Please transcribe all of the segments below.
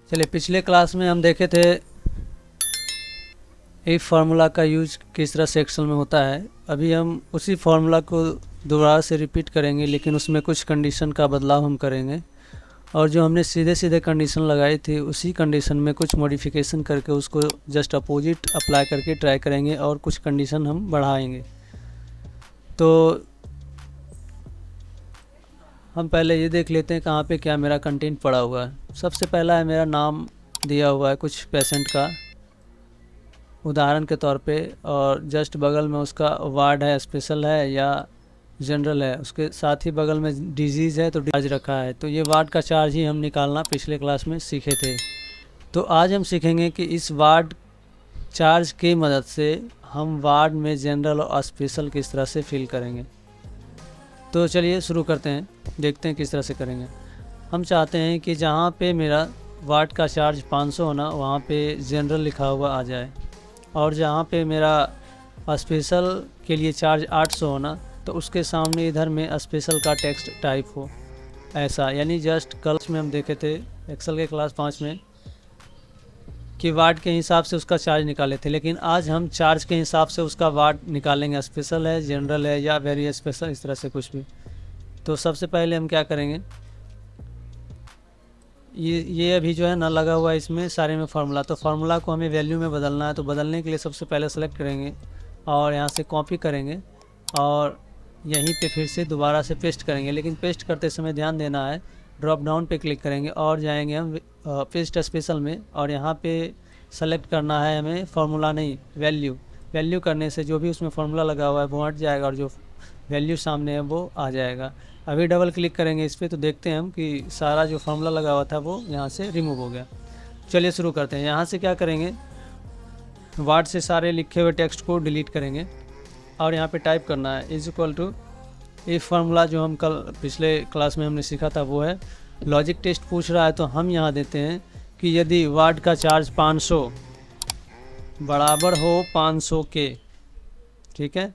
चलिए, पिछले क्लास में हम देखे थे इफ फार्मूला का यूज किस तरह से एक्सेल में होता है। अभी हम उसी फार्मूला को दोबारा से रिपीट करेंगे, लेकिन उसमें कुछ कंडीशन का बदलाव हम करेंगे और जो हमने सीधे सीधे कंडीशन लगाई थी उसी कंडीशन में कुछ मॉडिफिकेशन करके उसको जस्ट अपोजिट अप्लाई करके ट्राई करेंगे और कुछ कंडीशन हम बढ़ाएंगे। तो हम पहले ये देख लेते हैं कहाँ पे क्या मेरा कंटेंट पड़ा हुआ है। सबसे पहला है मेरा नाम दिया हुआ है कुछ पेशेंट का उदाहरण के तौर पे, और जस्ट बगल में उसका वार्ड है, स्पेशल है या जनरल है, उसके साथ ही बगल में डिजीज़ है तो चार्ज रखा है। तो ये वार्ड का चार्ज ही हम निकालना पिछले क्लास में सीखे थे। तो आज हम सीखेंगे कि इस वार्ड चार्ज की मदद से हम वार्ड में जनरल और स्पेशल किस तरह से फिल करेंगे। तो चलिए शुरू करते हैं, देखते हैं किस तरह से करेंगे। हम चाहते हैं कि जहाँ पे मेरा वार्ड का चार्ज 500 होना वहाँ पे जनरल लिखा हुआ आ जाए, और जहाँ पे मेरा स्पेशल के लिए चार्ज 800 होना तो उसके सामने इधर में स्पेशल का टेक्स्ट टाइप हो ऐसा। यानी जस्ट कल में हम देखे थे एक्सेल के क्लास 5 में कि वार्ड के हिसाब से उसका चार्ज निकाले थे, लेकिन आज हम चार्ज के हिसाब से उसका वार्ड निकालेंगे, स्पेशल है, जनरल है या वेरी स्पेशल, इस तरह से कुछ भी। तो सबसे पहले हम क्या करेंगे, ये अभी जो है ना लगा हुआ है इसमें सारे में फार्मूला। तो फार्मूला को हमें वैल्यू में बदलना है, तो बदलने के लिए सबसे पहले सेलेक्ट करेंगे और यहाँ से कॉपी करेंगे और यहीं पे फिर से दोबारा से पेस्ट करेंगे। लेकिन पेस्ट करते समय ध्यान देना है, ड्रॉप डाउन पे क्लिक करेंगे और जाएंगे हम पेस्ट स्पेशल में, और यहाँ पे सेलेक्ट करना है हमें फार्मूला नहीं वैल्यू। वैल्यू करने से जो भी उसमें फार्मूला लगा हुआ है वो हट जाएगा और जो वैल्यू सामने है वो आ जाएगा। अभी डबल क्लिक करेंगे इस पर तो देखते हैं हम कि सारा जो फार्मूला लगा हुआ था वो यहाँ से रिमूव हो गया। चलिए शुरू करते हैं। यहाँ से क्या करेंगे, वार्ड से सारे लिखे हुए टेक्स्ट को डिलीट करेंगे और यहाँ पे टाइप करना है is equal to if formula जो हम कल पिछले क्लास में हमने सीखा था वो है। लॉजिक टेस्ट पूछ रहा है तो हम यहाँ देते हैं कि यदि वार्ड का चार्ज 500 बराबर हो 500 के, ठीक है,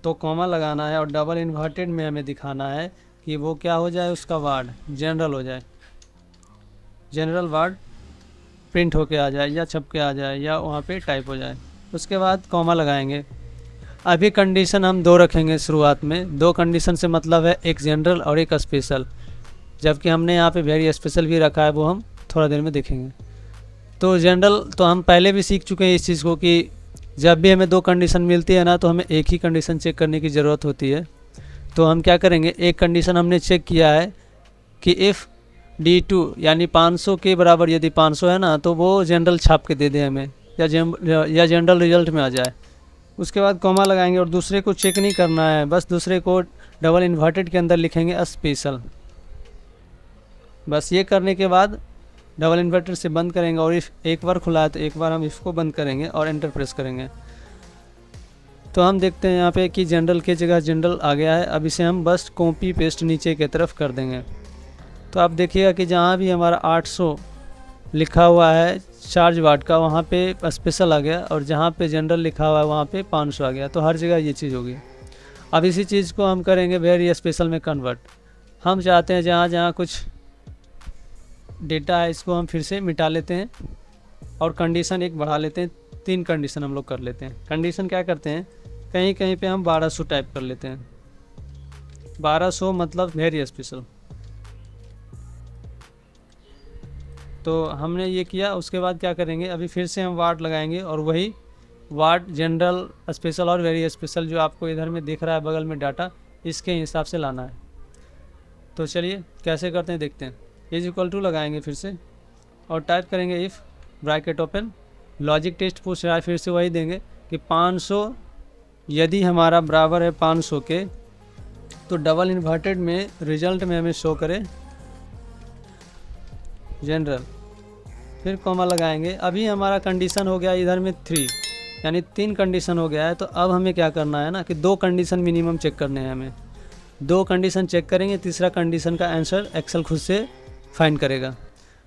तो कॉमा लगाना है और डबल इन्वर्टेड में हमें दिखाना है कि वो क्या हो जाए, उसका वार्ड जनरल हो जाए, जनरल वार्ड प्रिंट होके आ जाए या छप के आ जाए या वहाँ पे टाइप हो जाए। उसके बाद कॉमा लगाएंगे। अभी कंडीशन हम दो रखेंगे शुरुआत में। दो कंडीशन से मतलब है एक जनरल और एक स्पेशल, जबकि हमने यहाँ पे वेरी स्पेशल भी रखा है, वो हम थोड़ा देर में देखेंगे। तो जनरल तो हम पहले भी सीख चुके हैं इस चीज़ को कि जब भी हमें दो कंडीशन मिलती है ना तो हमें एक ही कंडीशन चेक करने की ज़रूरत होती है। तो हम क्या करेंगे, एक कंडीशन हमने चेक किया है कि इफ़ D2 यानी 500 के बराबर यदि 500 है ना तो वो जनरल छाप के दे दे हमें या जनरल रिजल्ट में आ जाए। उसके बाद कॉमा लगाएंगे और दूसरे को चेक नहीं करना है, बस दूसरे को डबल इन्वर्टेड के अंदर लिखेंगे स्पेशल। बस ये करने के बाद डबल इन्वर्टेड से बंद करेंगे और इफ़ एक बार खुला है तो एक बार हम इफ़ को बंद करेंगे और एंटर प्रेस करेंगे। तो हम देखते हैं यहाँ पे कि जनरल की जगह जनरल आ गया है। अब इसे हम बस कॉपी पेस्ट नीचे की तरफ कर देंगे। तो आप देखिएगा कि जहाँ भी हमारा 800 लिखा हुआ है चार्ज वार्ड का वहाँ पे स्पेशल आ गया, और जहाँ पे जनरल लिखा हुआ है वहाँ पे 500 आ गया। तो हर जगह ये चीज़ होगी। अब इसी चीज़ को हम करेंगे वेरी स्पेशल में कन्वर्ट। हम चाहते हैं जहाँ जहाँ कुछ डेटा है इसको हम फिर से मिटा लेते हैं और कंडीशन एक बढ़ा लेते हैं। 3 कंडीशन हम लोग कर लेते हैं। कंडीशन क्या करते हैं, कहीं कहीं पे हम 1200 टाइप कर लेते हैं। 1200 मतलब वेरी स्पेशल। तो हमने ये किया। उसके बाद क्या करेंगे, अभी फिर से हम वार्ड लगाएंगे और वही वार्ड जनरल स्पेशल और वेरी स्पेशल जो आपको इधर में दिख रहा है बगल में डाटा, इसके हिसाब से लाना है। तो चलिए कैसे करते हैं देखते हैं। इज इक्वल टू लगाएंगे फिर से और टाइप करेंगे if bracket open, logic test पूछ रहा है फिर से वही देंगे कि 500 यदि हमारा बराबर है 500 के, तो डबल इन्वर्टेड में रिजल्ट में हमें शो करे जनरल, फिर कॉमा लगाएंगे। अभी हमारा कंडीशन हो गया इधर में 3, यानी 3 कंडीशन हो गया है। तो अब हमें क्या करना है ना कि 2 कंडीशन मिनिमम चेक करने हैं हमें। 2 कंडीशन चेक करेंगे, तीसरा कंडीशन का आंसर एक्सेल खुद से फाइंड करेगा।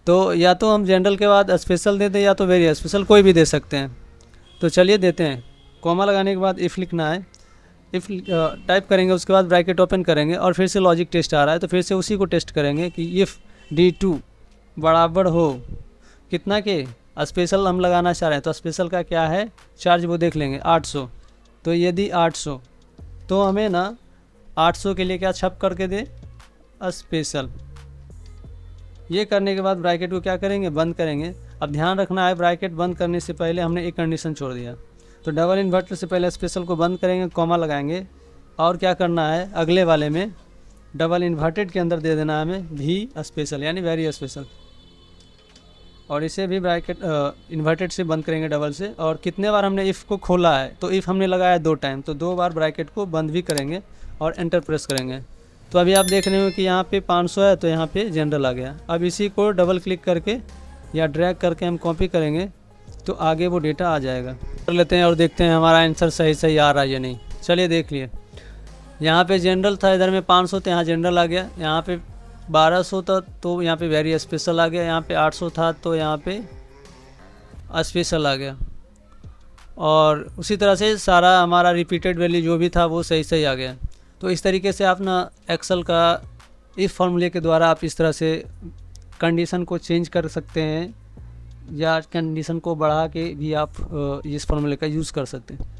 तो या तो हम जनरल के बाद स्पेशल दे दें या तो वेरी स्पेशल, कोई भी दे सकते हैं। तो चलिए देते हैं। कॉमा लगाने के बाद इफ़ लिखना है, इफ़ टाइप करेंगे, उसके बाद ब्रैकेट ओपन करेंगे और फिर से लॉजिक टेस्ट आ रहा है तो फिर से उसी को टेस्ट करेंगे कि इफ़ D2 बराबर हो कितना के स्पेशल हम लगाना चाह रहे हैं, तो स्पेशल का क्या है चार्ज वो देख लेंगे 800। तो यदि 800 तो हमें ना 800 के लिए क्या छप करके दे स्पेशल। ये करने के बाद ब्रैकेट को क्या करेंगे बंद करेंगे। अब ध्यान रखना है ब्रैकेट बंद करने से पहले हमने एक कंडीशन छोड़ दिया। तो डबल इन्वर्टर से पहले स्पेशल को बंद करेंगे, कॉमा लगाएंगे और क्या करना है अगले वाले में डबल इन्वर्टेड के अंदर दे देना है हमें भी स्पेशल यानी वेरी स्पेशल। और इसे भी ब्रैकेट इन्वर्टेड से बंद करेंगे डबल से। और कितने बार हमने इफ़ को खोला है, तो इफ़ हमने लगाया 2 टाइम, तो 2 बार ब्रैकेट को बंद भी करेंगे और एंटर प्रेस करेंगे। तो अभी आप देख रहे हो कि यहाँ पे 500 है, तो यहाँ पे जनरल आ गया। अब इसी को डबल क्लिक करके या ड्रैग करके हम कॉपी करेंगे तो आगे वो डेटा आ जाएगा। कर लेते हैं और देखते हैं हमारा आंसर सही आ रहा है या नहीं। चलिए देख लिए, यहाँ पे जनरल था, इधर में 500 था, यहाँ जनरल आ गया। यहाँ पे 1200 था तो यहाँ पे वेरी स्पेशल आ गया। यहाँ पे 800 था तो यहाँ पे स्पेशल आ गया। और उसी तरह से सारा हमारा रिपीटेड वैल्यू जो भी था वो सही आ गया। तो इस तरीके से आप ना एक्सेल का इस फॉर्मूले के द्वारा आप इस तरह से कंडीशन को चेंज कर सकते हैं या कंडीशन को बढ़ा के भी आप इस फॉर्मूले का यूज़ कर सकते हैं।